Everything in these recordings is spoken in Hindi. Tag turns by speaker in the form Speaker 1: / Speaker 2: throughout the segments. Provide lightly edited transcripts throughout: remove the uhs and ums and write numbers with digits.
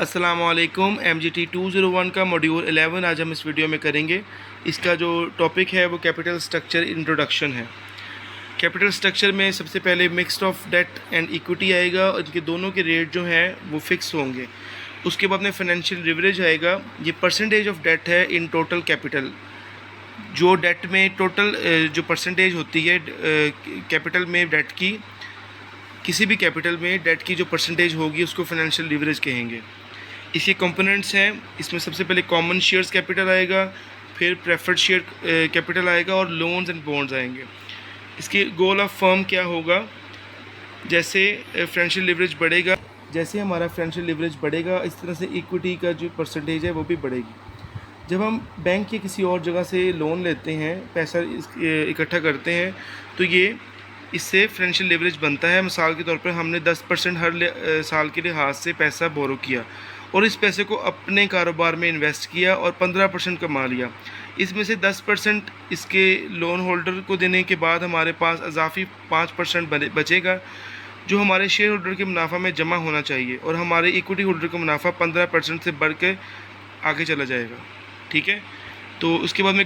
Speaker 1: अस्सलामुअलैकुम। MGT 201 का मॉड्यूल 11 आज हम इस वीडियो में करेंगे। इसका जो टॉपिक है वो कैपिटल स्ट्रक्चर इंट्रोडक्शन है। कैपिटल स्ट्रक्चर में सबसे पहले mixed of debt and equity आएगा और इनके दोनों के रेट जो हैं वो फिक्स होंगे। उसके बाद में फाइनेंशियल लिवरेज आएगा। ये परसेंटेज ऑफ डेट है इन टोटल कैपिटल। जो डेट में टोटल जो परसेंटेज होती है कैपिटल में डेट की, किसी भी कैपिटल में डेट की जो परसेंटेज होगी उसको फाइनेंशियल लिवरेज कहेंगे। इसके कंपोनेंट्स हैं। इसमें सबसे पहले कॉमन शेयर्स कैपिटल आएगा, फिर प्रेफर्ड शेयर कैपिटल आएगा और लोन्स एंड बॉन्ड्स आएंगे। इसके गोल ऑफ फर्म क्या होगा? जैसे फाइनेंशियल लिवरेज बढ़ेगा, जैसे हमारा फाइनेंशियल लिवरेज बढ़ेगा इस तरह से इक्विटी का जो परसेंटेज है वो भी बढ़ेगी। जब हम बैंक या किसी और जगह से लोन लेते हैं, पैसा इकट्ठा करते हैं, तो ये इससे फाइनेंशियल लिवरेज बनता है। मिसाल के तौर पर हमने 10% हर साल के लिहाज से पैसा बोरो किया और इस पैसे को अपने कारोबार में इन्वेस्ट किया और 15% कमा लिया। इसमें से 10% इसके लोन होल्डर को देने के बाद हमारे पास इजाफी 5% बचेगा जो हमारे शेयर होल्डर के मुनाफा में जमा होना चाहिए और हमारे इक्विटी होल्डर का मुनाफा 15% से बढ़ के आगे चला जाएगा। ठीक है, तो उसके बाद में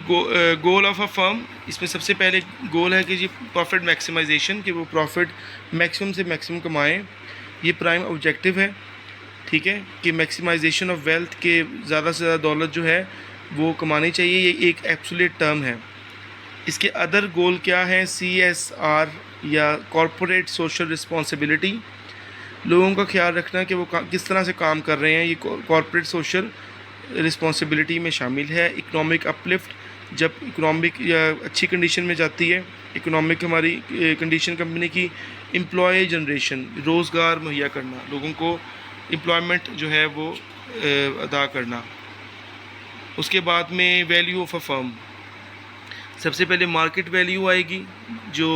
Speaker 1: गोल ऑफ अ फर्म, इसमें सबसे पहले गोल है कि जी प्रॉफिट मैक्सिमाइजेशन, कि वो प्रॉफिट मैक्सिमम से मैक्सिमम कमाएं। ये प्राइम ऑब्जेक्टिव है। ठीक है, कि मैक्सिमाइजेशन ऑफ वेल्थ, के ज़्यादा से ज़्यादा दौलत जो है वो कमानी चाहिए। ये एक एब्सोल्यूट टर्म है। इसके अदर गोल क्या है? CSR या कॉरपोरेट सोशल रिस्पॉन्सिबिलिटी, लोगों का ख्याल रखना कि वो किस तरह से काम कर रहे हैं, ये कॉरपोरेट सोशल रिस्पॉन्सिबिलिटी में शामिल है। इकोनॉमिक अपलिफ्ट, जब इकोनॉमिक या अच्छी कंडीशन में जाती है इकोनॉमिक हमारी कंडीशन कंपनी की, एम्प्लॉय जनरेशन, रोज़गार मुहैया करना, लोगों को एम्प्लॉयमेंट जो है वो अदा करना। उसके बाद में वैल्यू ऑफ अ फर्म, सबसे पहले मार्केट वैल्यू आएगी जो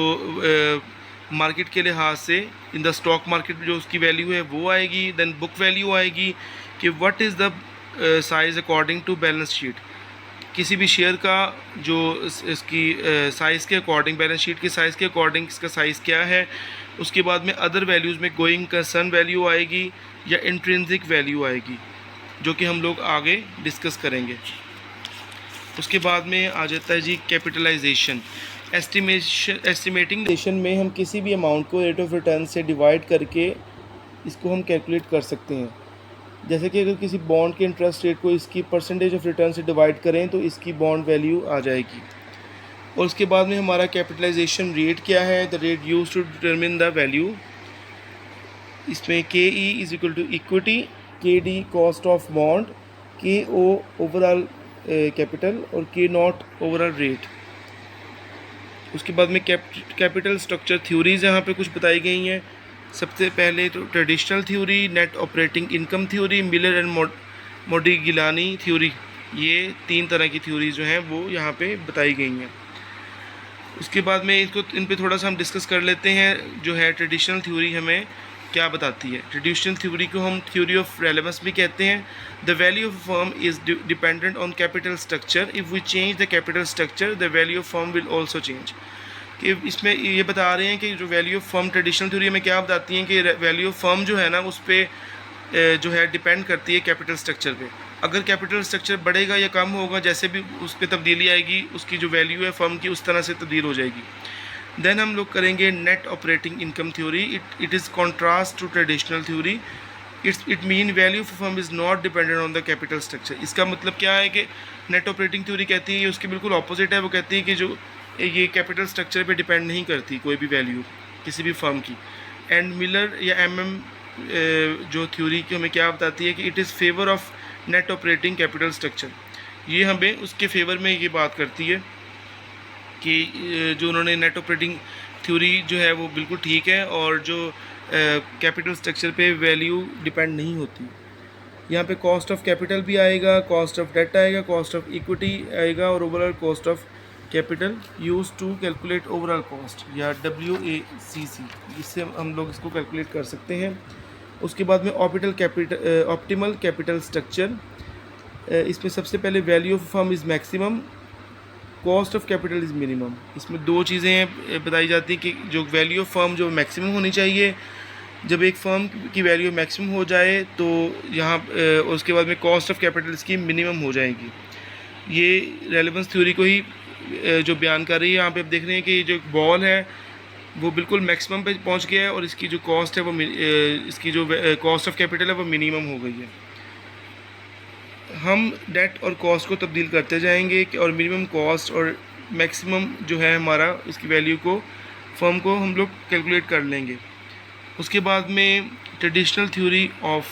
Speaker 1: मार्केट के लिहाज से इन द स्टॉक मार्केट जो उसकी वैल्यू है वो आएगी। देन बुक वैल्यू आएगी कि what is the size according to balance sheet, किसी भी शेयर का जो इसकी साइज़ के अकॉर्डिंग, बैलेंस शीट के साइज़ के अकॉर्डिंग इसका साइज़ क्या है। उसके बाद में अदर वैल्यूज़ में गोइंग कंसर्न वैल्यू आएगी या इंट्रिंसिक वैल्यू आएगी, जो कि हम लोग आगे डिस्कस करेंगे। उसके बाद में आ जाता है जी कैपिटलाइजेशन। एस्टिमेटिंग में हम किसी भी अमाउंट को रेट ऑफ रिटर्न से डिवाइड करके इसको हम कैलकुलेट कर सकते हैं। जैसे कि अगर किसी बॉन्ड के इंटरेस्ट रेट को इसकी परसेंटेज ऑफ रिटर्न से डिवाइड करें तो इसकी बॉन्ड वैल्यू आ जाएगी। और उसके बाद में हमारा कैपिटलाइजेशन रेट क्या है? The rate use to determine the value. इसमें KE is equal to equity, KD cost of bond, KO overall capital और K0 ओवरऑल रेट। उसके बाद में कैपिटल स्ट्रक्चर थ्योरीज यहाँ पे कुछ बताई गई हैं। सबसे पहले तो traditional theory, net operating income theory, Miller and Modigliani theory, ये 3 तरह की थ्योरी जो हैं वो यहाँ पे बताई गई हैं। उसके बाद में इन पे थोड़ा सा हम डिस्कस कर लेते हैं। जो है ट्रेडिशनल थ्योरी हमें क्या बताती है? ट्रेडिशनल थ्योरी को हम थ्योरी ऑफ रेलेवेंस भी कहते हैं। The value of firm is dependent on capital structure. If we change the capital structure the value of firm will also change. कि इसमें ये बता रहे हैं कि जो value of firm traditional theory में क्या बताती हैं कि वैल्यू ऑफ फर्म जो है ना उस पर जो है डिपेंड करती है कैपिटल स्ट्रक्चर पे। अगर कैपिटल स्ट्रक्चर बढ़ेगा या कम होगा, जैसे भी उस पर तब्दीली आएगी, उसकी जो वैल्यू है फर्म की उस तरह से तब्दील हो जाएगी। देन हम लोग करेंगे net operating income theory. It is contrast to traditional theory. It mean value of firm is not dependent on the capital structure. इसका मतलब क्या है कि नेट ऑपरेटिंग थ्योरी कहती है, ये उसके बिल्कुल ऑपोजिट है। वो कहती है कि जो ये कैपिटल स्ट्रक्चर पे डिपेंड नहीं करती कोई भी वैल्यू किसी भी फर्म की। एंड मिलर या MM जो थ्योरी की हमें क्या बताती है कि it is favour of net operating capital structure. ये हमें उसके फेवर में ये बात करती है कि जो उन्होंने नेट ऑपरेटिंग थ्योरी जो है वो बिल्कुल ठीक है और जो कैपिटल स्ट्रक्चर पे वैल्यू डिपेंड नहीं होती। यहाँ पे कॉस्ट ऑफ कैपिटल भी आएगा, कॉस्ट ऑफ डेट आएगा, कॉस्ट ऑफ इक्विटी आएगा और overall cost of capital use to calculate overall cost या WACC, इससे हम लोग इसको कैलकुलेट कर सकते हैं। उसके बाद में ऑप्टिमल कैपिटल स्ट्रक्चर। इसमें सबसे पहले value of firm is maximum, cost of capital is minimum. इसमें 2 चीज़ें बताई जाती हैं कि जो वैल्यू ऑफ फर्म जो मैक्सिमम होनी चाहिए जब एक फर्म की वैल्यू मैक्सिमम हो जाए तो यहाँ उसके बाद में कॉस्ट ऑफ कैपिटल इसकी मिनिमम हो जाएगी। ये रेलेवेंस थ्योरी को ही जो बयान कर रही है। यहाँ पे आप देख रहे हैं कि जो बॉल है वो बिल्कुल मैक्सिमम पे पहुँच गया है और इसकी जो कॉस्ट है वो इसकी जो कॉस्ट ऑफ कैपिटल है वो मिनिमम हो गई है। हम डेट और कॉस्ट को तब्दील करते जाएंगे और मिनिमम कॉस्ट और मैक्सिमम जो है हमारा इसकी वैल्यू को फर्म को हम लोग कैलकुलेट कर लेंगे। उसके बाद में ट्रेडिशनल थ्योरी ऑफ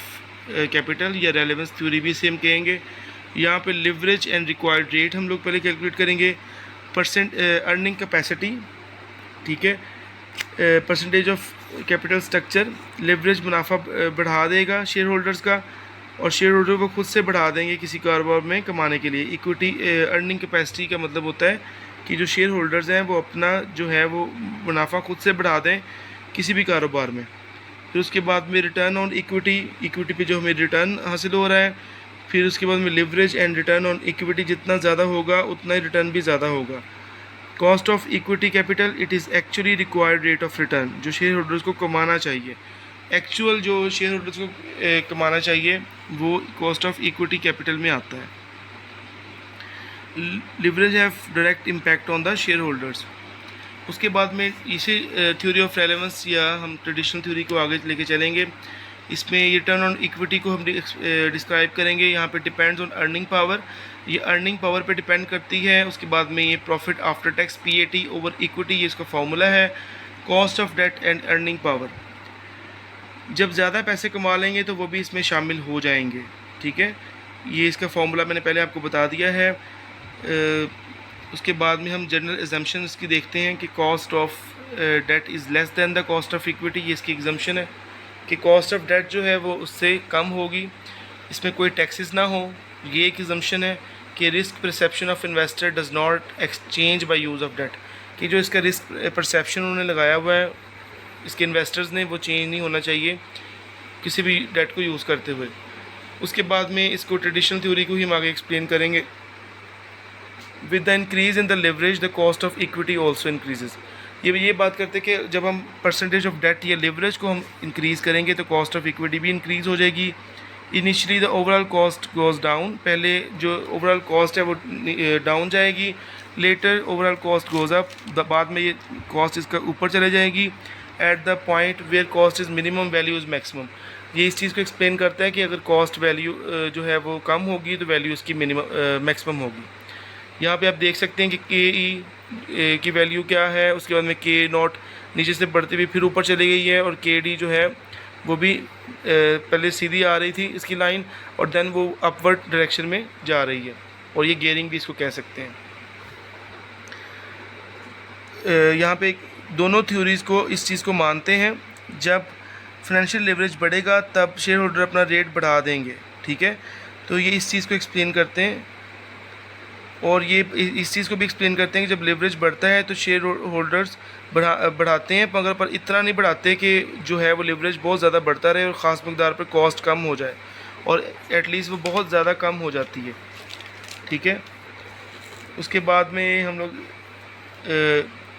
Speaker 1: कैपिटल या रेलेवेंस थ्योरी भी सेम कहेंगे। यहाँ पे लिवरेज एंड रिक्वायर्ड रेट हम लोग पहले कैलकुलेट करेंगे। परसेंट अर्निंग कैपेसिटी, ठीक है, percentage of capital structure. Leverage मुनाफा बढ़ा देगा शेयर होल्डर्स का और शेयर होल्डर को खुद से बढ़ा देंगे किसी कारोबार में कमाने के लिए। इक्विटी अर्निंग कैपेसिटी का मतलब होता है कि जो शेयर होल्डर्स हैं वो अपना जो है वो मुनाफा खुद से बढ़ा दें किसी भी कारोबार में। फिर उसके बाद में रिटर्न ऑन इक्विटी, इक्विटी पे जो हमें रिटर्न हासिल हो रहा है। फिर उसके बाद में leverage and return on equity, जितना ज़्यादा होगा उतना ही रिटर्न भी ज़्यादा होगा। Cost of equity capital, it is actually required rate of return, जो शेयर होल्डर्स को कमाना चाहिए, एक्चुअल जो शेयर होल्डर्स को कमाना चाहिए वो कॉस्ट ऑफ इक्विटी कैपिटल में आता है। Leverage have direct impact on the share holders. उसके बाद में इसी थ्योरी ऑफ रेलेवेंस या हम ट्रेडिशनल थ्योरी को आगे लेके चलेंगे। इसमें रिटर्न ऑन इक्विटी को हम डिस्क्राइब करेंगे। यहाँ पे डिपेंड्स ऑन अर्निंग पावर, ये अर्निंग पावर पे डिपेंड करती है। उसके बाद में ये profit after tax PAT over equity, ये इसका फॉर्मूला है। Cost of debt and earning power, जब ज़्यादा पैसे कमा लेंगे तो वो भी इसमें शामिल हो जाएंगे, ठीक है। ये इसका फॉर्मूला मैंने पहले आपको बता दिया है। उसके बाद में हम जनरल एग्जम्पशन इसकी देखते हैं कि cost of debt is less than the cost of equity. ये इसकी एग्जम्पशन है कि कॉस्ट ऑफ डेट जो है वो उससे कम होगी, इसमें कोई टैक्सेस ना हो। ये एक एग्जम्पशन है कि risk perception of investor does not exchange by use of debt, कि जो इसका रिस्क परसेप्शन उन्होंने लगाया हुआ है इसके इन्वेस्टर्स ने, वो चेंज नहीं होना चाहिए किसी भी डेट को यूज़ करते हुए। उसके बाद में इसको ट्रेडिशनल थ्योरी को ही हम आगे एक्सप्लेन करेंगे। With the increase in the leverage the cost of equity also increases. ये बात करते हैं कि जब हम परसेंटेज ऑफ डेट या लिवरेज को हम इंक्रीज़ करेंगे तो कॉस्ट ऑफ इक्विटी भी इंक्रीज़ हो जाएगी। Initially the overall cost goes down, पहले जो ओवरऑल कॉस्ट है वो डाउन जाएगी। Later overall cost goes up, बाद में ये कॉस्ट इसका ऊपर चले जाएगी। At the point where cost is minimum value is maximum, ये इस चीज़ को एक्सप्लेन करता है कि अगर कॉस्ट वैल्यू जो है वो कम होगी तो वैल्यू इसकी मिनिमम मैक्सिमम होगी। यहाँ पे आप देख सकते हैं कि के की वैल्यू क्या है। उसके बाद में के नॉट नीचे से बढ़ती हुई फिर ऊपर चली गई है और के डी जो है वो भी पहले सीधी आ रही थी इसकी लाइन और देन वो अपवर्ड डायरेक्शन में जा रही है, और ये गियरिंग भी इसको कह सकते हैं। यहाँ पे दोनों थ्योरीज़ को इस चीज़ को मानते हैं, जब फाइनेंशियल लेवरेज बढ़ेगा तब शेयर होल्डर अपना रेट बढ़ा देंगे, ठीक है। तो ये इस चीज़ को एक्सप्लेन करते हैं और ये इस चीज़ को भी एक्सप्लेन करते हैं कि जब लेवरेज बढ़ता है तो शेयर होल्डर्स बढ़ाते हैं, मगर पर इतना नहीं बढ़ाते कि जो है वो लेवरेज बहुत ज़्यादा बढ़ता रहे और ख़ास मकदार पर कॉस्ट कम हो जाए, और एटलीस्ट वो बहुत ज़्यादा कम हो जाती है, ठीक है। उसके बाद में हम लोग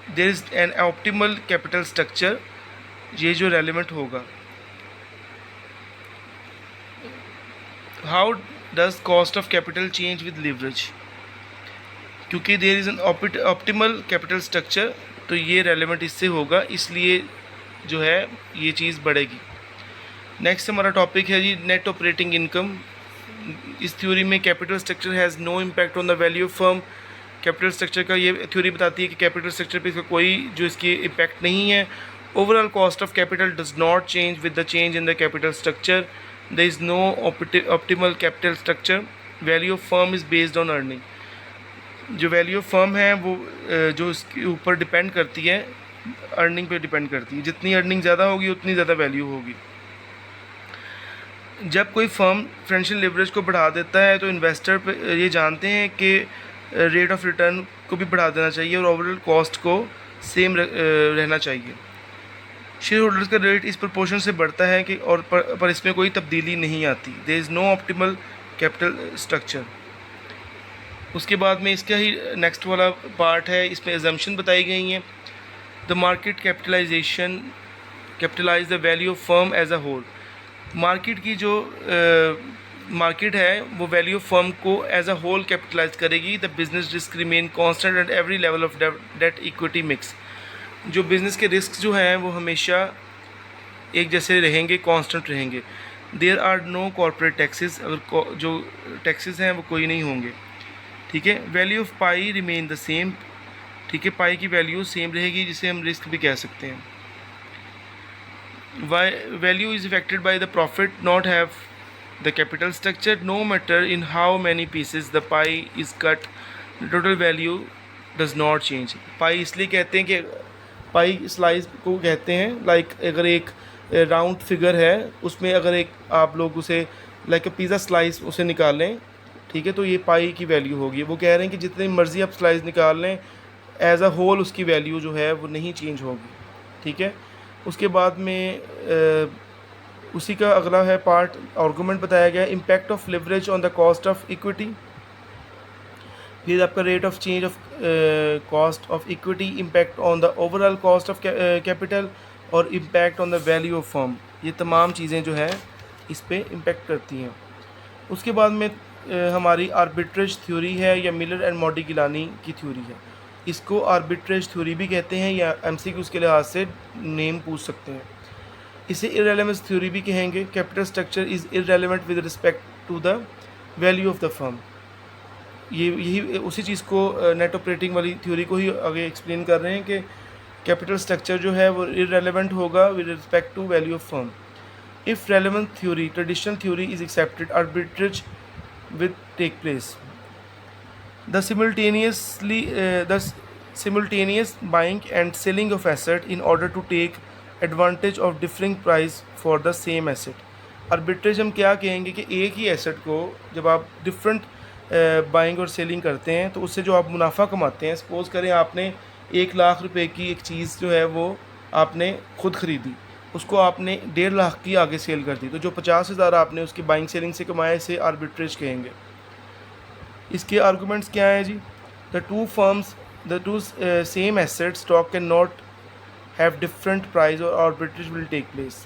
Speaker 1: there is an optimal capital structure, ये जो रेलेवेंट होगा। How does cost of capital change with leverage, क्योंकि there is an optimal capital structure तो ये रेलेवेंट इससे होगा, इसलिए जो है ये चीज़ बढ़ेगी। नेक्स्ट हमारा टॉपिक है जी नेट ऑपरेटिंग इनकम। इस थ्योरी में capital structure has no impact on the value of firm. Capital structure का ये थ्योरी बताती है कि कैपिटल स्ट्रक्चर पे इसका कोई जो इसकी इम्पैक्ट नहीं है। Overall cost of capital does not change with the change in the capital structure. There is no optimal capital structure. Value of firm is based on earning. जो वैल्यू ऑफ फर्म है वो जो इसके ऊपर डिपेंड करती है, अर्निंग पे डिपेंड करती है। जितनी अर्निंग ज़्यादा होगी उतनी ज़्यादा वैल्यू होगी। जब कोई फर्म फाइनेंशियल लेवरेज को बढ़ा देता है तो इन्वेस्टर पे ये जानते हैं कि रेट ऑफ रिटर्न को भी बढ़ा देना चाहिए और ओवरऑल कॉस्ट को सेम रहना चाहिए। शेयर होल्डर्स का रेट इस प्रपोर्शन से बढ़ता है कि और पर इसमें कोई तब्दीली नहीं आती। There is no optimal capital structure. उसके बाद में इसका ही नेक्स्ट वाला पार्ट है, इसमें एजम्पशन बताई गई हैं। The market capitalization capitalize the value of firm as a whole. Market की जो मार्केट है वो वैल्यू ऑफ फर्म को एज अ होल कैपिटलाइज करेगी। The business risk remain constant at every level of debt equity mix. जो बिज़नेस के रिस्क जो हैं वो हमेशा एक जैसे रहेंगे, कांस्टेंट रहेंगे। There are no corporate taxes, अगर जो टैक्सेस हैं वो कोई नहीं होंगे, ठीक है। Value of pi remain the same, ठीक है, पाई की वैल्यू सेम रहेगी, जिसे हम रिस्क भी कह सकते हैं। Value is affected by the profit not have the capital structure, no matter in how many pieces the pie is cut, the total value does not change. Pie इसलिए कहते हैं कि पाई स्लाइस को कहते हैं, लाइक अगर एक राउंड फिगर है उसमें अगर एक आप लोग उसे लाइक अ पिज़्ज़ा स्लाइस उसे निकालें, ठीक है, तो ये पाई की वैल्यू होगी। वो कह रहे हैं कि जितनी मर्ज़ी आप स्लाइस निकाल लें, एज अ होल उसकी वैल्यू जो है वो नहीं चेंज होगी, ठीक है। उसके बाद में उसी का अगला है पार्ट, आर्गूमेंट बताया गया, impact of leverage on the cost of equity. फिर आपका rate of change of cost of equity, impact on the overall cost of capital और impact on the value of firm. ये तमाम चीज़ें जो है इस पे इम्पैक्ट करती हैं। उसके बाद में हमारी आर्बिट्रेज थ्योरी है या मिलर एंड मॉडिगिलानी की थ्योरी है। इसको आर्बिट्रेज थ्योरी भी कहते हैं या एमसीक्यूज़ के लिहाज से नेम पूछ सकते हैं। इसे इररेलेवेंस थ्योरी भी कहेंगे। Capital structure is irrelevant with respect to the value of the firm. यही उसी चीज़ को नेट ऑपरेटिंग वाली थ्योरी को ही आगे एक्सप्लेन कर रहे हैं कि कैपिटल स्ट्रक्चर जो है वो इररेलेवेंट होगा with respect to value of firm. If relevant theory traditional theory is accepted, arbitrage with take place. The simultaneous buying and selling of asset in order to take advantage of differing price for the same asset। Arbitrage हम क्या कहेंगे कि एक ही एसेट को जब आप डिफरेंट बाइंग और सेलिंग करते हैं तो उससे जो आप मुनाफा कमाते हैं, सपोज़ करें आपने 1,00,000 रुपए की एक चीज़ जो है वो आपने खुद ख़रीदी, उसको आपने 1.5 लाख की आगे सेल कर दी, तो जो 50,000 आपने उसकी बाइंग सेलिंग से कमाया, इसे आर्बिट्रेज कहेंगे। इसके आर्गूमेंट्स क्या हैं जी? The two same asset stock can not have different price और आर्बिट्रेज विल टेक प्लेस।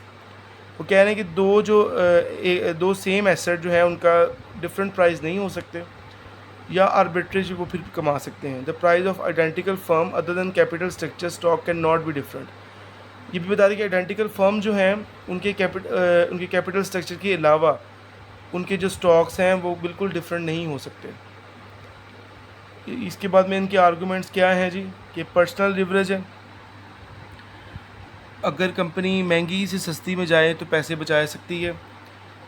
Speaker 1: वो कह रहे हैं कि दो सेम एसेट जो है उनका डिफरेंट प्राइस नहीं हो सकते या आर्बिट्रेज वो फिर कमा सकते हैं। The price of identical firm other than capital structure stock can not be different. ये भी बता दें कि आइडेंटिकल फर्म जो हैं उनके कैपिटल स्ट्रक्चर के अलावा उनके जो स्टॉक्स हैं वो बिल्कुल डिफरेंट नहीं हो सकते। इसके बाद में इनके आर्गूमेंट्स क्या हैं जी? कि पर्सनल लिवरेज है, अगर कंपनी महंगी से सस्ती में जाए तो पैसे बचा सकती है।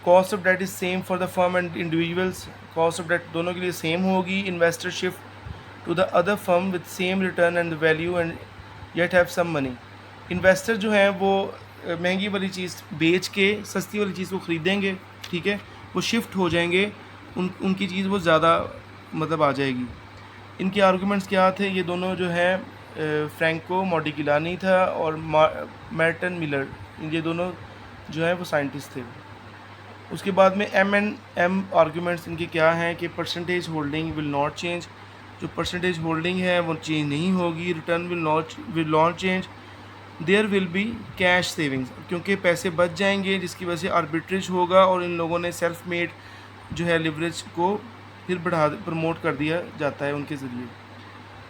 Speaker 1: Cost of debt is same for the firm and individuals, cost of debt दोनों के लिए सेम होगी। Investor shift to the other firm with same return and value and yet have some money. Investor जो हैं वो महंगी वाली चीज़ बेच के सस्ती वाली चीज़ को ख़रीदेंगे, ठीक है, वो शिफ्ट हो जाएंगे, उनकी चीज़ वो ज़्यादा मतलब आ जाएगी। इनके आर्गूमेंट्स क्या थे? ये दोनों जो हैं फ्रैंको मॉडिगिलानी था और मार्टिन मिलर, ये दोनों जो हैं वो साइंटिस्ट थे। उसके बाद में M आर्गूमेंट्स इनके क्या हैं कि percentage holding will not change, जो परसेंटेज होल्डिंग है वो चेंज नहीं होगी। Return will not change. There will be cash savings, क्योंकि पैसे बच जाएंगे जिसकी वजह से आर्बिट्रेज होगा और इन लोगों ने सेल्फ मेड जो है लिवरेज को फिर प्रमोट कर दिया जाता है उनके ज़रिए।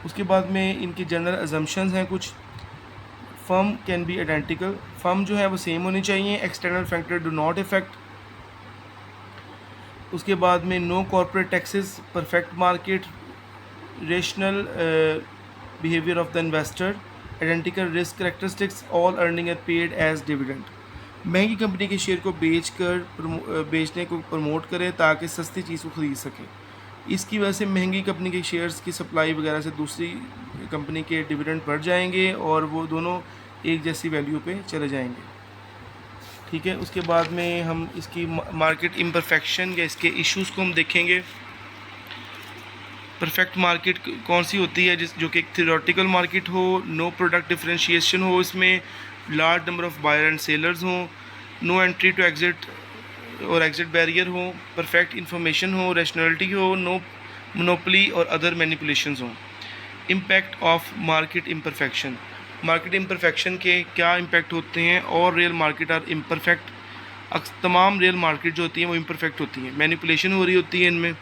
Speaker 1: उसके बाद में इनकी जनरल अजम्पशंस हैं कुछ। Firm can be identical, firm जो है वो सेम होनी चाहिए। External factor do not effect. उसके बाद में no corporate taxes, perfect market, rational behaviour of the investor, identical risk characteristics, all earning are paid as dividend. महंगी कंपनी के शेयर को बेचने को प्रमोट करें ताकि सस्ती चीज़ को ख़रीद सकें। इसकी वजह से महंगी कंपनी के शेयर्स की सप्लाई वगैरह से दूसरी कंपनी के डिविडेंड बढ़ जाएंगे और वो दोनों एक जैसी वैल्यू पे चले जाएंगे, ठीक है। उसके बाद में हम इसकी मार्केट इम्परफेक्शन या इसके इश्यूज़ को हम देखेंगे। परफेक्ट मार्केट कौन सी होती है? जो कि एक थ्योरेटिकल मार्केट हो, नो प्रोडक्ट डिफरेंशिएशन हो, इसमें large number of buyer and sellers हों, नो एंट्री टू एग्जिट और एग्जिट बैरियर हो, परफेक्ट इंफॉर्मेशन हो, रैशनैलिटी हो, नो मोनोपोली और अदर मैनिपुलेशंस हों। Impact of market imperfection, market imperfection के क्या इम्पेक्ट होते हैं, और रियल मार्केट आर इम्परफेक्ट। तमाम रियल मार्केट जो होती हैं वो इम्परफेक्ट होती हैं, मैनिपुलेशन हो रही होती है इनमें।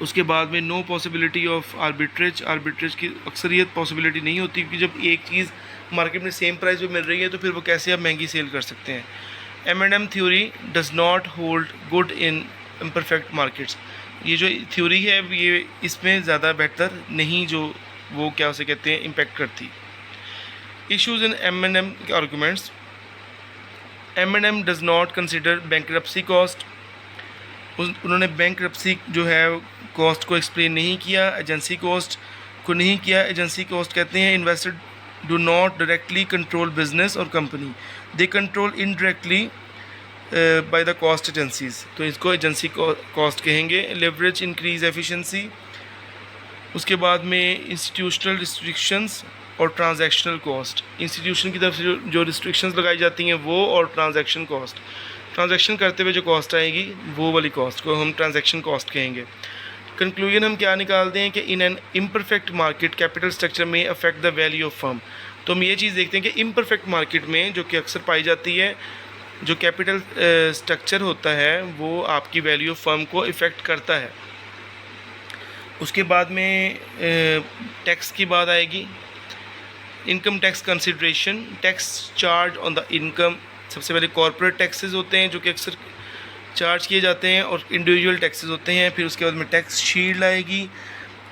Speaker 1: उसके बाद में नो पॉसिबिलिटी ऑफ आर्बिट्रेज की अक्सरियत पॉसिबिलिटी नहीं होती, क्योंकि जब एक चीज़ मार्केट में सेम प्राइस पे मिल रही है तो फिर वो कैसे आप महंगी सेल कर सकते हैं। M&M theory does not hold good in imperfect markets. ये जो थ्योरी है ये इसमें ज़्यादा बेहतर नहीं, जो वो क्या उसे कहते हैं, इम्पेक्ट करती। इश्यूज़ इन M&M के arguments. M&M does not consider bankruptcy cost. उन्होंने बैंकरप्सी जो है कॉस्ट को एक्सप्लेन नहीं किया, एजेंसी कॉस्ट को नहीं किया। एजेंसी कॉस्ट कहते हैं investor do not directly control business और company, they control indirectly by the cost agencies, तो इसको एजेंसी कॉस्ट कहेंगे। Leverage increase efficiency. उसके बाद में इंस्टीट्यूशनल रिस्ट्रिक्शंस और ट्रांजैक्शनल कॉस्ट। इंस्टीट्यूशन की तरफ से जो रिस्ट्रिक्शंस लगाई जाती हैं वो, और ट्रांजैक्शन कॉस्ट, ट्रांजैक्शन करते हुए जो कॉस्ट आएगी वो वाली कॉस्ट को हम ट्रांजैक्शन कॉस्ट कहेंगे। कंक्लूजन हम क्या निकालते हैं कि in an imperfect market capital structure में affect the value of firm. तो हम ये चीज़ देखते हैं कि इम्परफेक्ट मार्केट में जो कि अक्सर पाई जाती है, जो कैपिटल स्ट्रक्चर होता है वो आपकी वैल्यू ऑफ फर्म को इफ़ेक्ट करता है। उसके बाद में टैक्स की बात आएगी। Income tax consideration, tax charge on the income. सबसे पहले कॉर्पोरेट टैक्सेस होते हैं जो कि अक्सर चार्ज किए जाते हैं, और इंडिविजुअल टैक्सेस होते हैं। फिर उसके बाद में टैक्स शील्ड आएगी।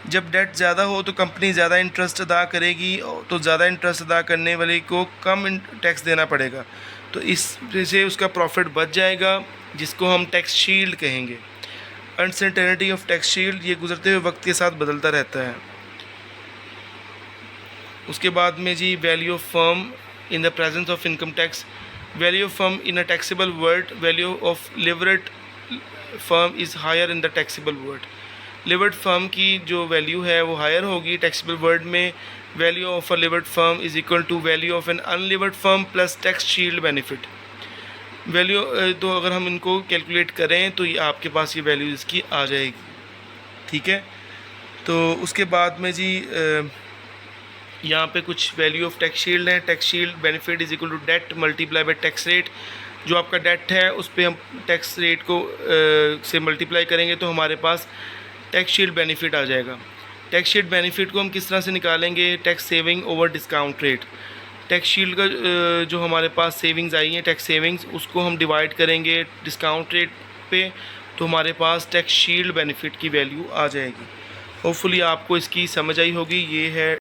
Speaker 1: जब डेट ज़्यादा हो तो कंपनी ज़्यादा इंटरेस्ट अदा करेगी, तो ज़्यादा इंटरेस्ट अदा करने वाले को कम टैक्स देना पड़ेगा, तो इससे उसका प्रॉफिट बच जाएगा, जिसको हम टैक्स शील्ड कहेंगे। अनसर्टेनिटी ऑफ टैक्स शील्ड, ये गुजरते हुए वक्त के साथ बदलता रहता है। उसके बाद में जी value of firm in the presence of income tax. Value of firm in a taxable world, value of levered firm is higher in the taxable world. Levered firm की जो वैल्यू है वो हायर होगी टैक्सेबल वर्ल्ड में। Value of a levered firm is equal to value of an unlevered firm plus tax shield benefit. Value तो अगर हम इनको कैलकुलेट करें तो ये आपके पास ये वैल्यू इसकी आ जाएगी, ठीक है। तो उसके बाद में जी यहाँ पे कुछ वैल्यू ऑफ टैक्स शील्ड है। Tax shield benefit is equal to debt multiply by tax rate. जो आपका डेट है उस पर हम टैक्स रेट को से मल्टीप्लाई करेंगे तो हमारे पास टैक्स शील्ड बेनिफिट आ जाएगा। टैक्स शील्ड बेनिफिट को हम किस तरह से निकालेंगे? Tax saving over discount rate. Tax shield का जो हमारे पास सेविंग्स आई हैं, टैक्स सेविंग्स, उसको हम डिवाइड करेंगे डिस्काउंट रेट पे, तो हमारे पास टैक्स शील्ड बेनिफिट की वैल्यू आ जाएगी। होपफुली आपको इसकी समझ आई होगी। ये है